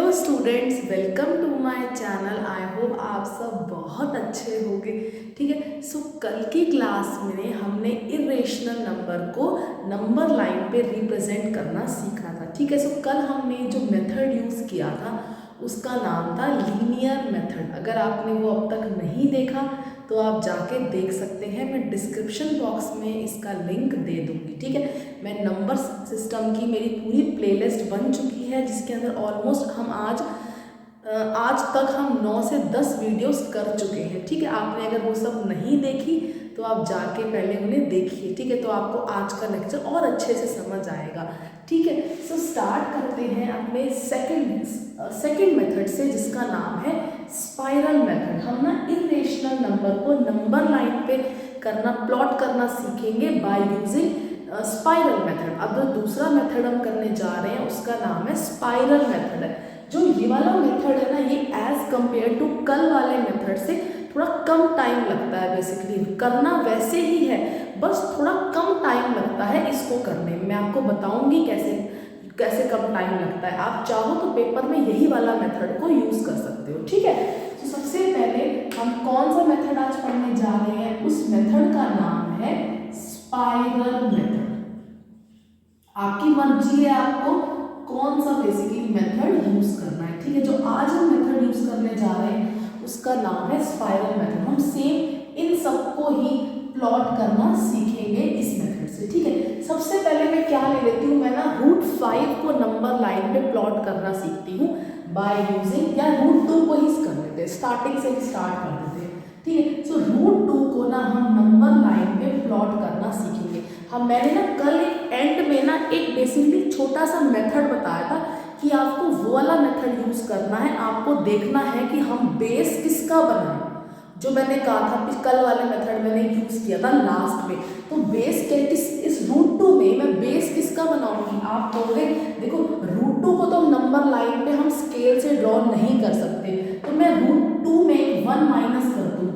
Hello students, welcome to my channel. I hope आप सब बहुत अच्छे होंगे। ठीक है, सो कल की क्लास में हमने इरेशनल नंबर को नंबर लाइन पे रिप्रेजेंट करना सीखा था। ठीक है, सो कल हमने जो मेथड यूज़ किया था उसका नाम था लीनियर मेथड। अगर आपने वो अब तक नहीं देखा तो आप जाके देख सकते हैं। मैं डिस्क्रिप्शन बॉक्स में इसका लिंक दे दूँगी। ठीक है, मैं नंबर सिस्टम की मेरी पूरी प्लेलिस्ट बन चुकी है जिसके अंदर ऑलमोस्ट हम आज तक हम 9 से 10 वीडियोस कर चुके हैं। ठीक है, आपने अगर वो सब नहीं देखी तो आप जाके पहले उन्हें देखिए। ठीक है, तो आपको आज का लेक्चर और अच्छे से समझ आएगा। ठीक है, सो स्टार्ट करते हैं अपने सेकंड मेथड से जिसका नाम है स्पाइरल मेथड। हम ना इरेशनल नंबर को नंबर लाइन पे प्लॉट करना सीखेंगे बाय यूजिंग स्पाइरल मेथड। अब जो दूसरा मेथड हम करने जा रहे हैं उसका नाम है स्पाइरल मेथड है। जो ये वाला मेथड है ना, ये एज कंपेयर टू कल वाले मेथड से थोड़ा कम टाइम लगता है। बेसिकली करना वैसे ही है, बस थोड़ा कम टाइम लगता है इसको करने में। मैं आपको बताऊंगी कैसे कम टाइम लगता है। आप चाहो तो पेपर में यही वाला मेथड को यूज कर सकते हो। ठीक है, तो सबसे पहले हम कौन सा मेथड आज पढ़ने जा रहे हैं, उस मेथड का नाम है स्पाइरल मेथड। आपकी मर्जी है आपको कौन सा बेसिकली मेथड यूज करना है। ठीक है, जो आज हम मेथड यूज करने जा रहे हैं उसका नाम है स्पाइरल मेथड। हम सेम इन सबको ही प्लॉट करना सीखेंगे इस मेथड से। ठीक है, सबसे पहले मैं क्या ले लेती हूँ, मैं ना √5 को नंबर लाइन पे प्लॉट करना सीखती हूँ बाय यूजिंग, या √2 को ही कर लेते हैं, स्टार्टिंग से ही स्टार्ट कर देते हैं। ठीक है, सो √2 को ना हम नंबर लाइन पे प्लॉट करना सीखेंगे। मैंने ना कल एंड में ना एक बेसिकली छोटा सा मेथड बताया था कि आपको वो वाला मेथड यूज करना है। आपको देखना है कि हम बेस किसका बनाएं। जो मैंने कहा था कल वाले मेथड मैंने यूज किया था लास्ट में, तो बेस क्या इस √2 में मैं बेस किसका बनाऊंगी। आप कहोगे देखो √2 को तो नंबर लाइन पे हम स्केल से ड्रॉ नहीं कर सकते, तो मैं √2 में 1 माइनस कर दूँ।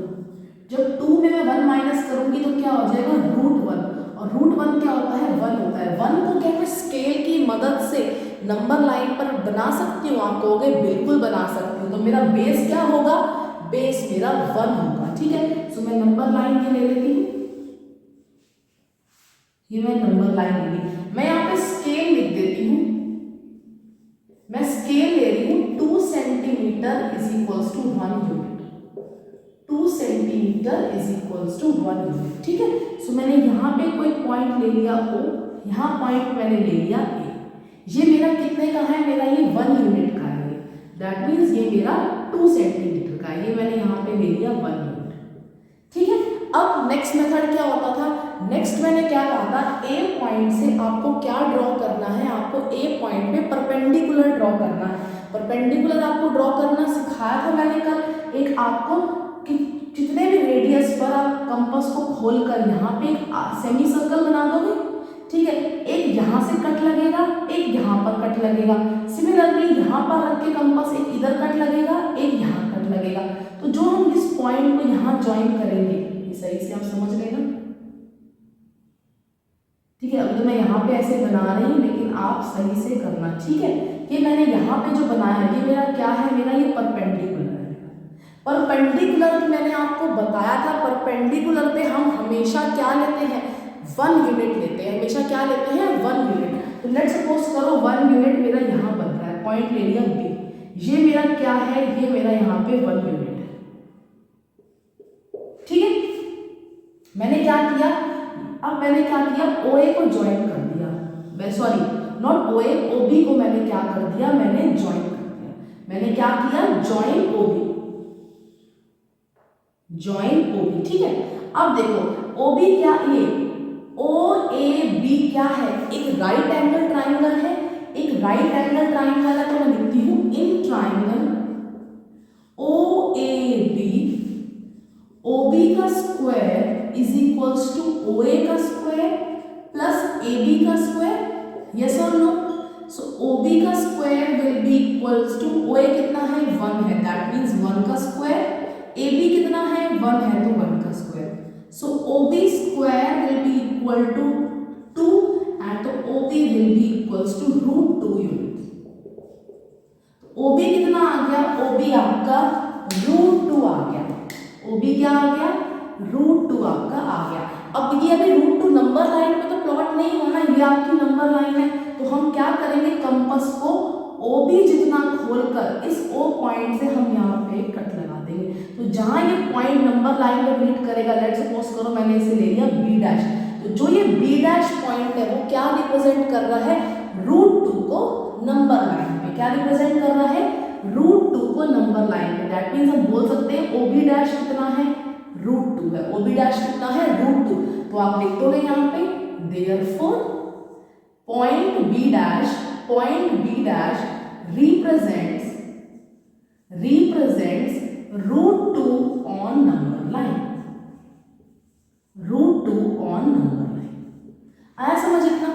जब 2 में मैं 1 माइनस करूंगी तो क्या हो जाएगा √1, और √1 क्या होता है 1 होता है। 1 को क्या मैं स्केल की मदद से नंबर लाइन पर बना सकती हूँ। आप कहोगे बिल्कुल बना सकती हूँ। तो मेरा बेस क्या होगा, बेस मेरा 1 होगा। ठीक है, सो मैं नंबर लाइन ये ले लेती हूँ, ये मैं नंबर लाइन ले ली। मैं यहाँ पे स्केल लिख देती हूँ। मैं स्केल ले रही हूँ 2 centimetre is equals to 1 unit. 2 centimetre is equals to 1 unit. ठीक है, सो मैंने यहाँ पे कोई पॉइंट ले लिया O, यहाँ पॉइंट मैंने ले लिया A। ये मेरा कितने का है, मेरा ये 1 यूनिट का है। दैट मीन्स ये मेरा 2 सेंटीमीटर का है। ये मैंने यहाँ पे ले लिया 1 यूनिट। ठीक है, अब नेक्स्ट मेथड क्या होता था, नेक्स्ट मैंने क्या कहा था, A पॉइंट से आपको क्या ड्रॉ करना है, आपको A पॉइंट पे परपेंडिकुलर ड्रॉ करना है। परपेंडिकुलर आपको ड्रॉ करना सिखाया था मैंने कल। एक आपको कि जितने भी रेडियस पर आप कंपास को खोलकर यहाँ पे एक सेमी सर्कल बना दोगे। ठीक है, एक यहाँ से कट लगेगा, एक यहाँ पर कट लगेगा। सिमिलरली यहाँ पर रख के कंपास एक इधर कट लगेगा, एक यहाँ कट लगेगा। तो जो हम इस पॉइंट को यहाँ ज्वाइन करेंगे, ये सही से आप समझ गए ना। ठीक है, अभी तो मैं यहाँ पे ऐसे बना रही हूँ लेकिन आप सही से करना। ठीक है, ये मैंने यहाँ पे जो बनाया है ये मेरा क्या है, मेरा ये परपेंडिकुलर है। परपेंडिकुलर मैंने आपको बताया था, परपेंडिकुलर पे हम हमेशा क्या लेते हैं, 1 यूनिट लेते हैं। हमेशा क्या लेते हैं, 1 यूनिट। तो लेट सपोज करो 1 यूनिट मेरा यहाँ बन रहा है, पॉइंट ले लिया B। ये मेरा क्या है, ये मेरा यहाँ पे 1 यूनिट है। ठीक है, मैंने क्या किया, अब मैंने क्या किया, OA को ज्वाइन कर दिया। सॉरी नॉट OA, OB को मैंने क्या कर दिया, मैंने ज्वाइन कर दिया। मैंने क्या किया, ज्वाइन OB, ज्वाइन OB। ठीक है, अब देखो OB क्या, ये OAB क्या है, एक राइट एंगल ट्राइंगल है। एक राइट एंगल ट्राइंगल है, तो मैं लिखती हूं इन ट्राइंगल OAB, OB का square is equals to OA का स्क्वायर प्लस AB का स्क्वायर। यस और नो, सो OB का square will be equals to OA कितना है, 1 है, दैट मीन्स 1 का स्क्वायर। AB कितना है, 1 है, तो 1 का square. So OB square will be equal to 2 and तो OB will be equals to √2 unit. OB कितना आ गया, OB आपका √2 आ गया। OB क्या आ गया, √2 आपका आ गया। अब ये अभी √2 नंबर लाइन पे तो प्लॉट नहीं होना, ये आपकी नंबर लाइन है, तो हम क्या करेंगे, कंपास को OB जितना खोलकर इस O पॉइंट से हम यहाँ पे कट लगा देंगे। तो जहाँ ये पॉइंट नंबर लाइन पे मीट करेगा, लेट्स सपोज करो मैंने इसे ले लिया B', तो जो ये B' पॉइंट है वो क्या रिप्रेजेंट कर रहा है, √2 को नंबर लाइन पे। क्या रिप्रेजेंट कर रहा है, √2 को नंबर लाइन पे। दैट मीन्स हम बोल सकते हैं OB' कितना है, √2 है। OB' कितना है, √2। तो आप लिख दोगे यहाँ पे therefore point B' represents √2 on number line, √2 on number line। आया समझ इतना,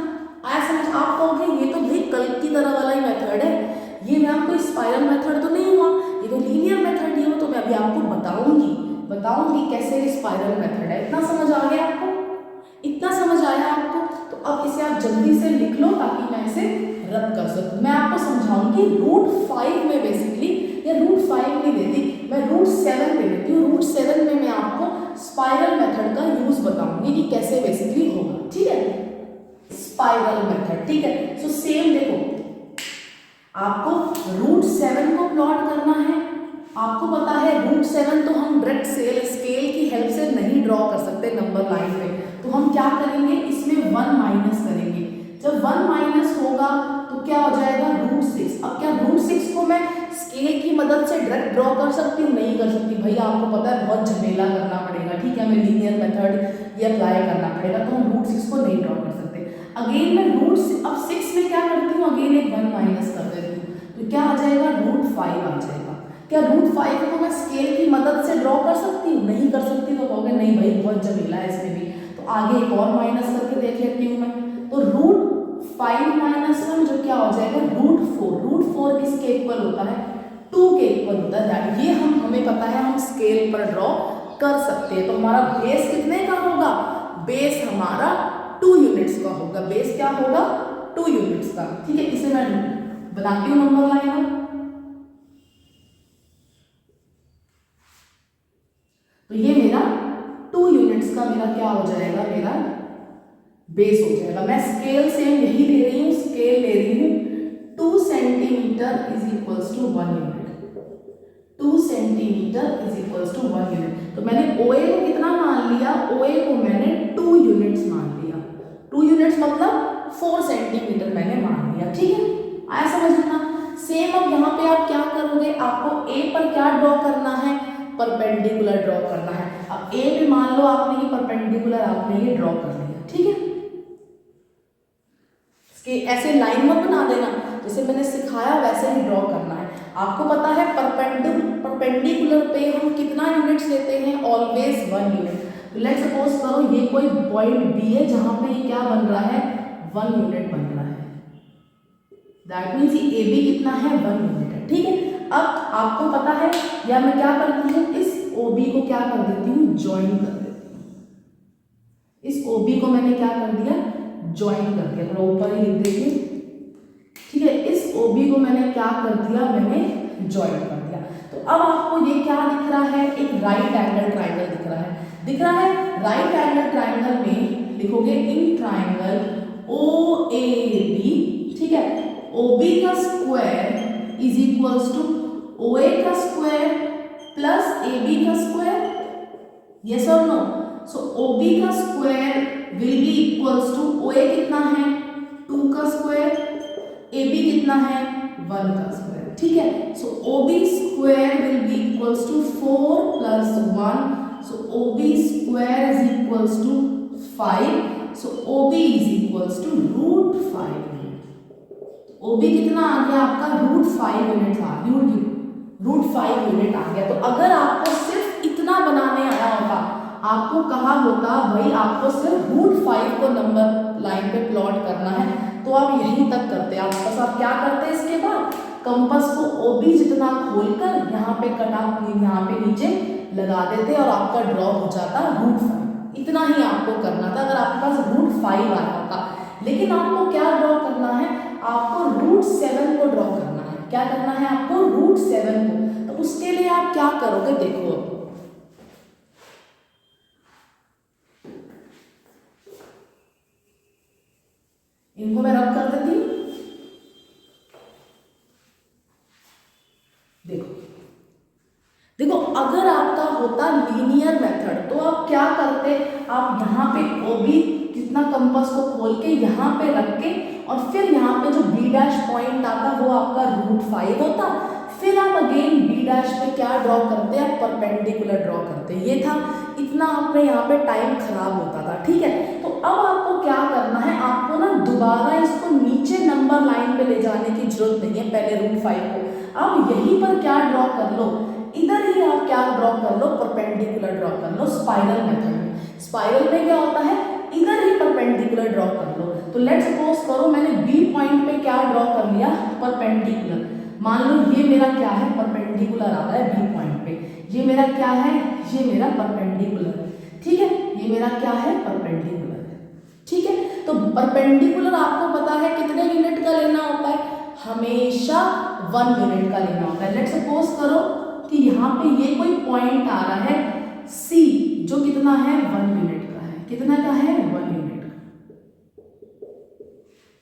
आया समझ। आप कहोगे ये तो भाई कल की तरह वाला ही मेथड है, ये मैम कोई स्पाइरल मेथड तो नहीं हुआ, ये तो लीनियर मेथड ही हो। तो मैं अभी आपको बताऊंगी कैसे स्पाइरल मेथड है। इतना समझ आ गया आपको, इतना समझ आया आपको? तो अब इसे आप जल्दी से लिख लो ताकि मैं इसे रद्द कर सकूं। मैं आपको समझाऊंगी √5 में बेसिकली, या √5 नहीं देती मैं, √7 दे देती हूँ। √7 में मैं आपको स्पाइरल मेथड का यूज बताऊंगी कि कैसे बेसिकली होगा, ठीक है, स्पाइरल मेथड, ठीक है। सो सेम देखो, आपको √7 को प्लॉट करना है। आपको पता है √7 तो हम डायरेक्ट स्केल की हेल्प से नहीं ड्रॉ कर सकते नंबर लाइन पे, तो हम क्या करेंगे, इसमें 1 माइनस करेंगे। जब 1 माइनस होगा तो क्या हो जाएगा, √6। अब क्या √6 को मैं स्केल की मदद से डायरेक्ट ड्रॉ कर सकती हूँ, नहीं कर सकती। भैया आपको पता है बहुत झमेला करना पड़ेगा, ठीक है, हमें लीनियर मेथड ये अप्लाई करना पड़ेगा, तो हम √6 को नहीं ड्रॉ कर सकते। अगेन मैं अब 6 में क्या करती हूँ, अगेन एक 1 माइनस कर देती हूँ, तो क्या आ जाएगा, √5 आ जाएगा। क्या √5 को मैं स्केल की मदद से ड्रॉ कर सकती हूँ, नहीं कर सकती। तो कहोगे नहीं भाई बहुत झमेला है इसमें भी, तो आगे एक और माइनस करके देख लेती हूँ मैं। तो √5 - 1 जो क्या हो जाएगा, √4 किसके इक्वल होता है, 2 के इक्वल होता है। ये हमें पता है, हम स्केल पर ड्रॉ कर सकते हैं। तो हमारा बेस कितने का होगा, बेस हमारा 2 यूनिट्स का होगा। बेस क्या होगा, 2 यूनिट्स का, ठीक है। इसे मैं बनाती हूँ नंबर लाइन। तो ये मेरा 2 यूनिट्स का मेरा क्या हो जाएगा, मेरा बेस हो जाएगा। मैं स्केल सेम यही ले रही हूँ, स्केल ले रही हूँ 2 centimetre is equals to 1 unit. 2 centimetre is equals to 1 unit. तो मैंने OA को कितना मान लिया, OA को मैंने 2 यूनिट्स मान लिया। 2 यूनिट्स मतलब 4 सेंटीमीटर मैंने मान लिया, ठीक है। आया समझना। सेम अब यहाँ पे आप क्या करोगे, आपको A पर क्या ड्रॉ करना है, परपेंडिकुलर ड्रॉ करना है। अब A पे मान लो आपने ये परपेंडिकुलर आपने ये ड्रॉ कर लिया, ठीक है। इसके ऐसे लाइन मत बना देना, जैसे मैंने सिखाया वैसे ही ड्रॉ करना है। आपको पता है परपेंडिकुलर पे हम कितना यूनिट्स लेते हैं, ऑलवेज 1 यूनिट। तो लेट्स सपोज करो ये कोई पॉइंट B है जहां पे ये क्या बन रहा है, 1 यूनिट बन रहा है। दैट मीन्स ये AB कितना है, 1 यूनिट है, ठीक है। अब आपको पता है, या मैं क्या करती हूँ, इस OB को क्या कर देती हूँ, ज्वाइन कर देती हूँ। इस OB को मैंने क्या कर दिया, ज्वाइन कर दिया। थोड़ा ऊपर ही लिख देती हूँ, ठीक है। इस OB को मैंने क्या कर दिया, मैंने ज्वाइन कर दिया। तो अब आपको ये क्या दिख रहा है, एक राइट एंगल ट्राइंगल दिख रहा है, राइट एंगल ट्राइंगल में लिखोगे इन ट्राइंगल OAB, ठीक है। OB का square is equals to OA का स्क्वायर प्लस AB का स्क्वायर, यस और नो। सो OB का square will be equals to OA कितना है, 2 का स्क्वायर, AB कितना है, 1 का स्क्वायर, ठीक है। So OB square will be equals to 4 + 1, so OB square is equals to 5, so OB is equals to √5 unit. OB कितना आ गया आपका, √5 यूनिट आ गया, √5 यूनिट आ गया। तो अगर आपको सिर्फ इतना बनाने आया होता, आपको कहा होता भाई आपको सिर्फ √5 को नंबर लाइन पे प्लॉट करना है, तो आप यहीं तक करते। आप बस आप क्या करते इसके बाद, कंपास को OB जितना खोलकर यहाँ पे कटा यहाँ पे नीचे लगा देते और आपका ड्रॉ हो जाता √5। इतना ही आपको करना था अगर आपके पास √5 आया होता। लेकिन आपको क्या ड्रॉ करना है, आपको √7 को ड्रॉ करना है। क्या करना है आपको, √7 को। तो उसके लिए आप क्या करोगे, देखो अब इनको मैं रब कर देती हूँ। देखो देखो अगर आपका होता लीनियर मेथड तो आप क्या करते, आप यहाँ पे ओबी कितना कंपास को खोल के यहाँ पे रख के और फिर यहाँ पे जो बी डैश पॉइंट आता वो आपका √5 होता। फिर आप अगेन बी डैश पे क्या ड्रॉ करते, आप परपेंडिकुलर ड्रॉ करते। ये था, इतना आपने यहाँ पे टाइम खराब होता था, ठीक है। तो अब आपको क्या करना है, आपको ना दोबारा इसको नीचे नंबर लाइन पे ले जाने की जरूरत नहीं है, पहले √5 को अब यहीं पर क्या ड्रॉ कर लो, इधर ही आप क्या ड्रॉ कर लो, परपेंडिकुलर ड्रॉ कर लो स्पाइरल मेथड में। स्पाइरल में क्या होता है, इधर ही परपेंडिकुलर ड्रॉ कर लो। तो लेट्स सपोज करो मैंने बी पॉइंट पे क्या ड्रॉ कर लिया, परपेंडिकुलर। मान लो ये मेरा क्या है, परपेंडिकुलर आ रहा है बी पॉइंट पे, ये मेरा क्या है, ये मेरा परपेंडिकुलर है, ठीक है, ये मेरा क्या है, परपेंडिकुलर है, ठीक है। तो परपेंडिकुलर आपको पता है कितने यूनिट का लेना होता है, हमेशा 1 मिनट का लेना होता है। लेट्स सपोज करो कि यहाँ पे ये कोई पॉइंट आ रहा है सी, जो कितना है, 1 मिनट का है, कितना का है, 1 मिनट का,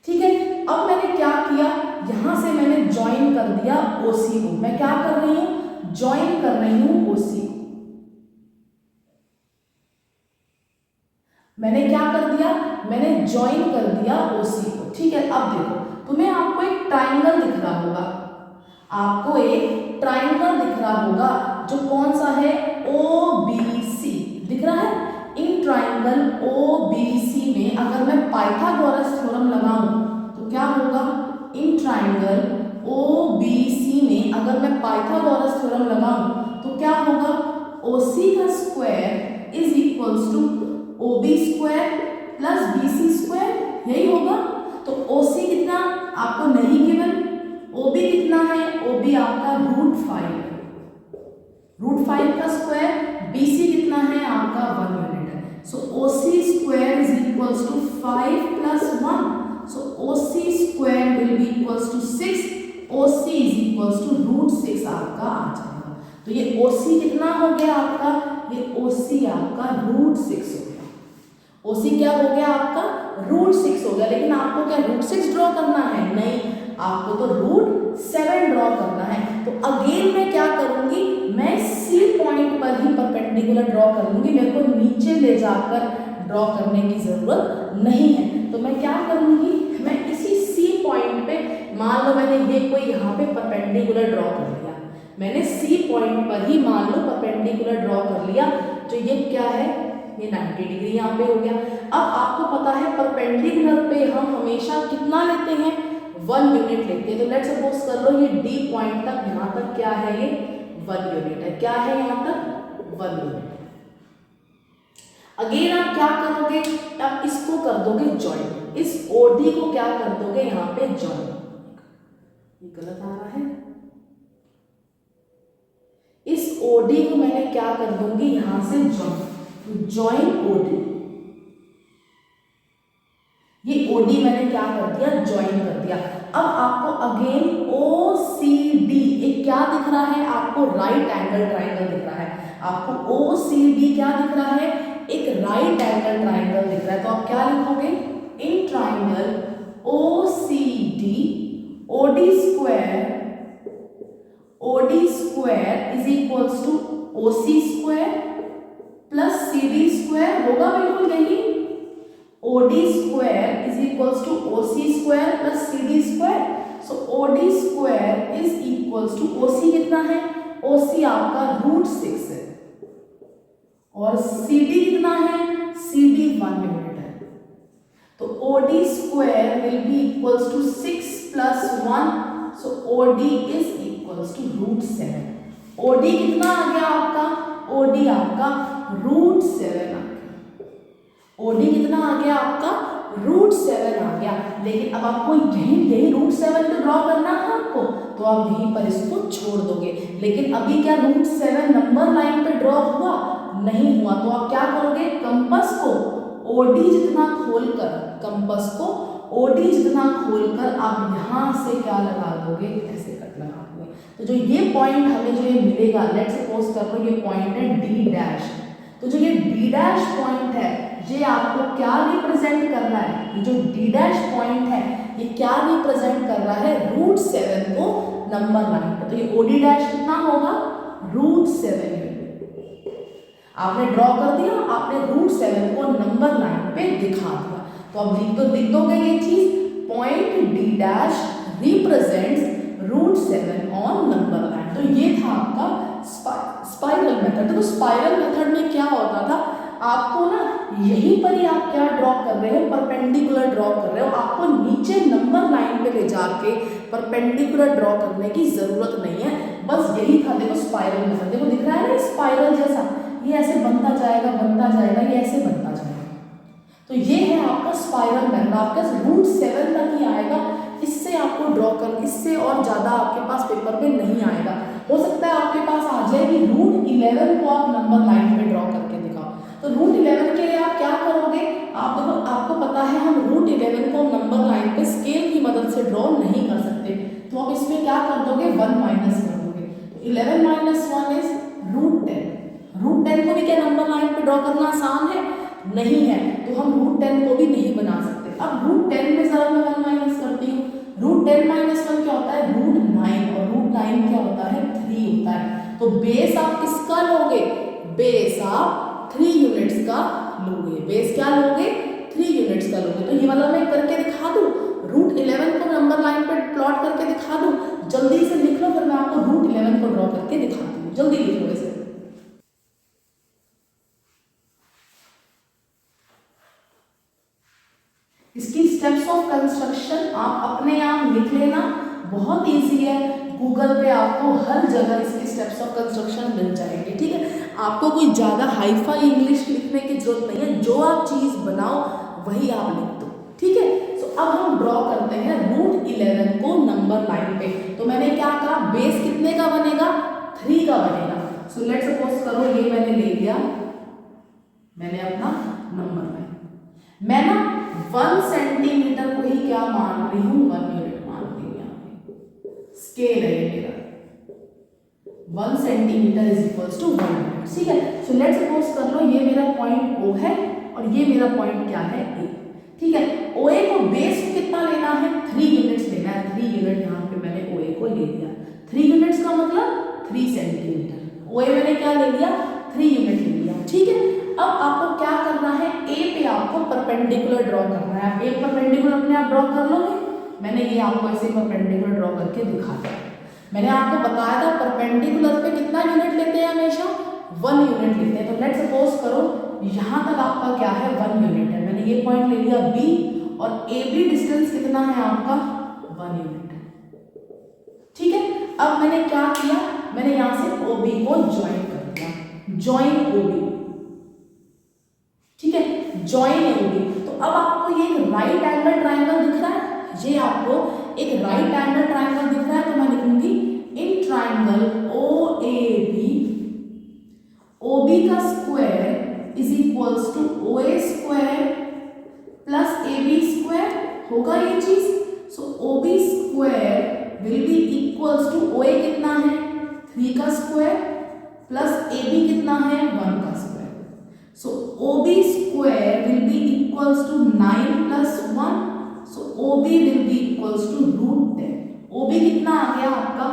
ठीक है। अब मैंने क्या किया, यहां से मैंने ज्वाइन कर दिया ओसी को। मैं क्या कर रही हूं, ज्वाइन कर रही हूं ओसी को। मैंने क्या कर दिया, मैंने ज्वाइन कर दिया ओसी को, ठीक है। अब देखो तुम्हें आपको एक ट्राइंगल दिख रहा होगा, आपको एक ट्राइंगल दिख रहा होगा जो कौन सा है, ओबीसी दिख रहा है। इन ट्राइंगल ओबीसी में अगर मैं पाइथागोरस थ्योरम लगाऊं तो क्या होगा, इन ट्राइंगल ओबीसी में अगर मैं पाइथागोरस थ्योरम लगाऊं तो क्या होगा, ओसी का square is equals to OB square plus BC square, यही होगा। तो ओसी कितना आपको नहीं गिवन, ओबी कितना है, ओबी आपका √5 है, √5 का स्क्वायर, बीसी कितना है आपका 1 यूनिट है। So OC square is equals to 5 + 1, so OC square will be equals to 6, OC is equals to √6 आपका आ जाएगा। तो ये ओसी कितना हो गया आपका, ये ओसी आपका √6 हो गया। ओसी क्या हो गया आपका, √6 हो गया। लेकिन आपको क्या √6 ड्रॉ करना है, नहीं, आपको तो √7 ड्रॉ करना है। तो अगेन मैं क्या करूंगी, मैं सी पॉइंट पर ही परपेंडिकुलर ड्रॉ कर लूंगी, मेरे को नीचे ले जाकर ड्रॉ करने की जरूरत नहीं है। तो मैं क्या करूंगी, मैं इसी सी पॉइंट पे, मान लो मैंने ये कोई यहाँ पे परपेंडिकुलर ड्रॉ कर लिया, मैंने सी पॉइंट पर ही मान लो परपेंडिकुलर ड्रॉ कर लिया, तो ये क्या है, ये 90 डिग्री यहाँ पे हो गया। अब आपको पता है परपेंडिकुलर पे हम हमेशा कितना लेते हैं, 1 यूनिट लेते हैं। तो लेट्स सपोज कर लो ये डी पॉइंट तक, यहाँ तक क्या है, ये 1 यूनिट है, क्या है यहाँ तक 1 यूनिट। अगेन आप क्या करोगे, आप इसको कर दोगे ज्वाइन, इस ओडी को क्या कर दोगे यहाँ पे ज्वाइन, ये गलत आ रहा है, इस ओडी को मैंने क्या कर दूंगी यहां से ज्वाइन, ज्वाइन ओडी, ये ओडी मैंने क्या कर दिया, ज्वाइन कर दिया। अब आपको अगेन ओसीडी, एक क्या दिख रहा है आपको, राइट एंगल ट्राइंगल दिख रहा है, आपको ओसीडी क्या दिख रहा है, एक राइट एंगल ट्राइंगल दिख रहा है। तो आप क्या लिखोगे, in triangle OCD OD square is equals to OC square plus CD square, होगा बिल्कुल यही, OD square is equals to OC square plus CD square. So OD square is equals to, OC कितना है, ओसी आपका √6 है, और सीडी कितना है, सीडी 1 यूनिट है। तो OD square will be equals to 6 + 1, so OD is equals to √7। OD कितना आ गया आपका, ओडी आपका √7 आ गया, ओडी कितना आ गया आपका, √7 आ गया। लेकिन अब आपको यही √7 तो ड्रॉ करना है आपको, तो आप यहीं पर इसको छोड़ दोगे। लेकिन अभी क्या √7 नंबर लाइन पे ड्रॉ हुआ, नहीं हुआ। तो आप क्या करोगे, कंपास को ओडी जितना खोलकर, कंपास को ओडी जितना खोलकर आप यहाँ से क्या लगा दोगे, ऐसे कट लगा दोगे। तो जो ये पॉइंट हमें जो ये मिलेगा, लेट्स सपोज कर लो ये पॉइंट है डी डैश। तो जो ये डी डैश पॉइंट है ये आपको क्या रिप्रेजेंट कर रहा है, ये जो डी डैश पॉइंट है ये क्या रिप्रेजेंट कर रहा है, √7 को नंबर लाइन पे। तो ये ओडी डैश कितना होगा, √7। आपने ड्रॉ कर दिया, आपने √7 को नंबर लाइन पे दिखा दिया। तो अब लिख दोगे ये चीज, point D dash represents √7 on number line. तो ये था आपका स्पाइरल मेथड। तो स्पाइरल मेथड में क्या होता था, आपको ना यहीं पर ही आप क्या ड्रॉ कर रहे हो, परपेंडिकुलर ड्रॉ कर रहे हो, आपको नीचे नंबर लाइन पे ले जाके परपेंडिकुलर ड्रॉ करने की जरूरत नहीं है। बस यही था, देखो स्पाइरल मेथड, देखो दिख रहा है ना स्पाइरल जैसा, ये ऐसे बनता जाएगा, ये ऐसे बनता जाएगा। तो ये है आपका स्पाइरल मेथड, आपका √7 तक ही आएगा, इससे आपको ड्रॉ कर, इससे और ज़्यादा आपके पास पेपर पे नहीं आएगा। हो सकता है आपके पास आ जाए कि √11 को आप नंबर लाइन पे ड्रॉ करके दिखाओ। तो √11 के लिए आप क्या करोगे, आप देखो आपको पता है हम √11 को नंबर लाइन पे स्केल की मदद से ड्रॉ नहीं कर सकते, तो आप इसमें क्या कर दोगे, 1 माइनस कर दोगे। तो 11 - 1 इज √10। √10 को भी क्या नंबर लाइन पे ड्रॉ करना आसान है, नहीं है, तो हम √10 को भी नहीं बना सकते। अब √10 में जरा मैं 1 माइनस करती हूँ, √10 - 1 क्या होता है, √9, और √9 क्या होता है, 3 होता है। तो बेस आप किसका लोगे, बेस आप 3 यूनिट्स का लोगे, बेस क्या लोगे, 3 यूनिट्स का लोगे। तो ये वाला मैं करके दिखा दूँ, √11 को नंबर लाइन पे प्लॉट करके दिखा दूँ, जल्दी से लिख लो, फिर मैं आपको √11 को ड्रॉ करके दिखाती हूँ, जल्दी लिख लो इसे। इसकी स्टेप्स ऑफ कंस्ट्रक्शन आप अपने आप लिख लेना, बहुत इजी है, गूगल पे आपको हर जगह इसकी स्टेप्स ऑफ कंस्ट्रक्शन मिल जाएगी। ठीक है, आपको कोई ज़्यादा हाईफाई इंग्लिश लिखने की जरूरत नहीं है, जो आप चीज़ बनाओ वही आप लिख दो। ठीक है, तो अब हम ड्रॉ करते हैं √11 को नंबर लाइन पे। तो मैंने क्या कहा, बेस कितने का बनेगा, 3 का बनेगा। सो लेट्स सपोज करो ये मैंने ले लिया, मैंने अपना नंबर लाइन, मैं ना 1 सेंटीमीटर को ही क्या मान रही हूँ, 1 यूनिट मान रही हूँ। यहाँ पे स्केल है ये मेरा, 1 centimetre is equals to 1 unit. ठीक है, सो लेट्स सपोज कर लो ये मेरा पॉइंट O है और ये मेरा पॉइंट क्या है, A। ठीक है, OA को बेस को कितना लेना है, 3 यूनिट्स लेना है। 3 यूनिट यहाँ पे मैंने OA को ले लिया, 3 यूनिट्स का मतलब 3 सेंटीमीटर। OA मैंने क्या ले लिया, 3 यूनिट ले लिया। ठीक है, अब आपको क्या करना है, A पे आपको परपेंडिकुलर ड्रॉ करना है। आप एक परपेंडिकुलर अपने आप ड्रॉ कर लोगे, मैंने ये आपको ऐसे परपेंडिकुलर ड्रॉ करके दिखा दिया। मैंने आपको बताया था परपेंडिकुलर पे कितना यूनिट लेते हैं, हमेशा 1 यूनिट लेते हैं। तो लेट्स सपोज करो यहाँ तक आपका क्या है, 1 यूनिट है। मैंने ये पॉइंट ले लिया B, और AB डिस्टेंस कितना है आपका, 1 यूनिट है। ठीक है, अब मैंने क्या किया, मैंने यहाँ से OB को ज्वाइन कर दिया, ज्वाइन OB। ठीक है, ज्वाइन OB। तो अब आपको ये एक राइट एंगल ट्राइंगल दिख रहा है, ये आपको एक राइट एंगल ट्राइंगल दिख रहा है, तो मैं लिखूंगी इन ट्राइंगल OAB, OB का square is equals to OA square plus AB square, होगा ये चीज। So OB square will be equals to OA कितना है, 3 का स्क्वायर प्लस AB कितना है, 1 का square. So OB square will be equals to 9 plus 1. So OB will be equals to √10. OB कितना आ गया आपका,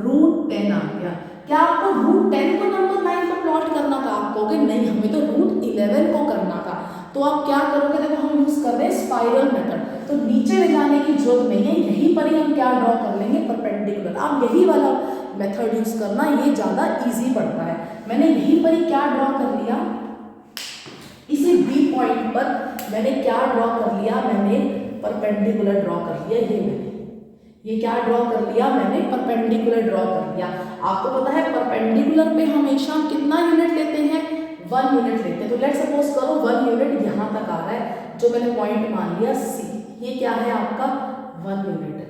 √10 आ गया। क्या आपको √10 को नंबर लाइन पर प्लॉट करना था, आप कहोगे नहीं हमें तो √11 को करना था। तो आप क्या करोगे, देखो हम यूज कर रहे हैं स्पाइरल मेथड, तो नीचे ले जाने की जरूरत नहीं है, यहीं पर ही हम क्या ड्रॉ कर लेंगे, परपेंडिकुलर। आप यही वाला मेथड यूज करना, ये ज्यादा इजी पड़ता है। मैंने यहीं पर ही क्या ड्रॉ कर लिया, इसी B पॉइंट पर मैंने क्या ड्रॉ कर लिया, मैंने परपेंडिकुलर ड्रॉ कर लिया। ये क्या ड्रॉ कर लिया, मैंने परपेंडिकुलर ड्रॉ कर लिया। आपको पता है परपेंडिकुलर पे हमेशा हम कितना यूनिट लेते हैं, 1 यूनिट लेते हैं। तो लेट्स सपोज करो 1 यूनिट यहाँ तक आ रहा है, जो मैंने पॉइंट मान लिया C, ये क्या है आपका 1 यूनिट है।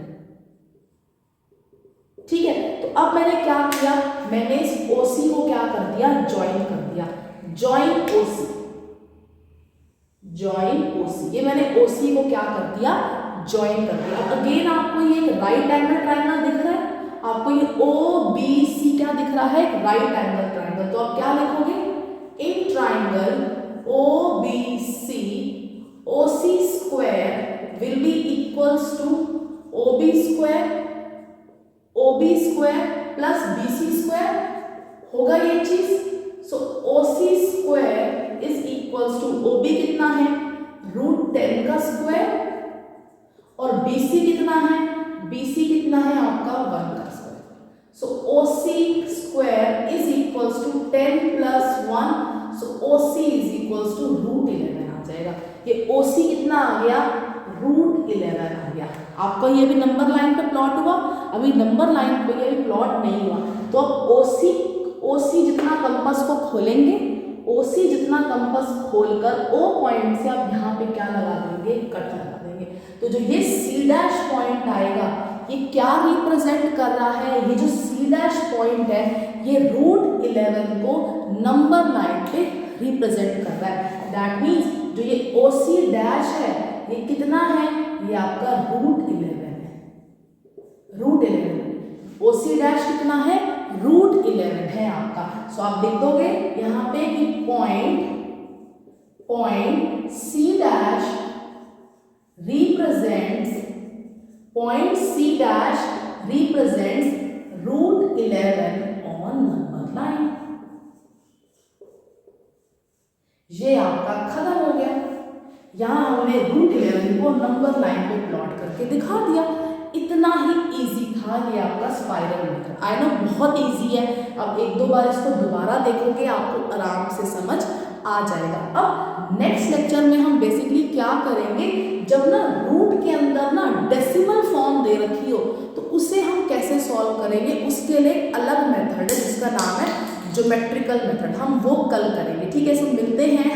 ठीक है, तो अब मैंने क्या किया, मैंने इस OC को क्या कर दिया, ज्वाइन कर दिया, ज्वाइन OC, ज्वाइन OC। ये मैंने OC को क्या कर दिया, ज्वाइन कर दिया। अब अगेन आपको ये एक राइट एंगल ट्राइंगल दिख रहा है, आपको ये OBC क्या दिख रहा है, एक राइट एंगल ट्राइंगल। तो आप क्या लिखोगे, in triangle OBC OC square will be equals to OB square plus BC square, होगा ये चीज। So OC square is equals to OB कितना है, √10 का स्क्वायर, और BC कितना है, BC कितना है आपका 1 का square. So OC square is equals to 10 plus 1, so OC is equals to √11 आ जाएगा। ये OC कितना आ गया, √11 आ गया। आपका ये भी नंबर लाइन पे प्लॉट हुआ, अभी नंबर लाइन पे ये भी प्लॉट नहीं हुआ। तो अब OC जितना कंपास को खोलेंगे, OC जितना कंपास खोलकर O पॉइंट से आप यहाँ पे क्या लगा देंगे, कट लगा देंगे। तो जो ये C' पॉइंट आएगा, ये क्या रिप्रेजेंट कर रहा है, ये जो C' पॉइंट है ये √11 को नंबर लाइन पे रिप्रेजेंट कर रहा है। दैट मीन्स जो ये OC' है ये कितना है, ये आपका √11 है, √11 OC' कितना है, √11 है आपका। सो आप लिख दोगे यहाँ पे कि point C' represents √11 on number line। ये आपका खत्म हो गया। यहाँ हमने √11 को नंबर लाइन पे प्लॉट करके दिखा दिया। इतना ही इजी था ये आपका स्पाइरल मेथड। आई नो बहुत इजी है, अब एक दो बार इसको दोबारा देखोगे आपको आराम से समझ आ जाएगा। अब नेक्स्ट लेक्चर में हम बेसिकली क्या करेंगे, जब ना रूट के अंदर ना डेसिमल फॉर्म दे रखी हो तो उसे हम कैसे सॉल्व करेंगे, उसके लिए अलग मेथड है जिसका नाम है ज्योमेट्रिकल मेथड, हम वो कल करेंगे। ठीक है, सब मिलते हैं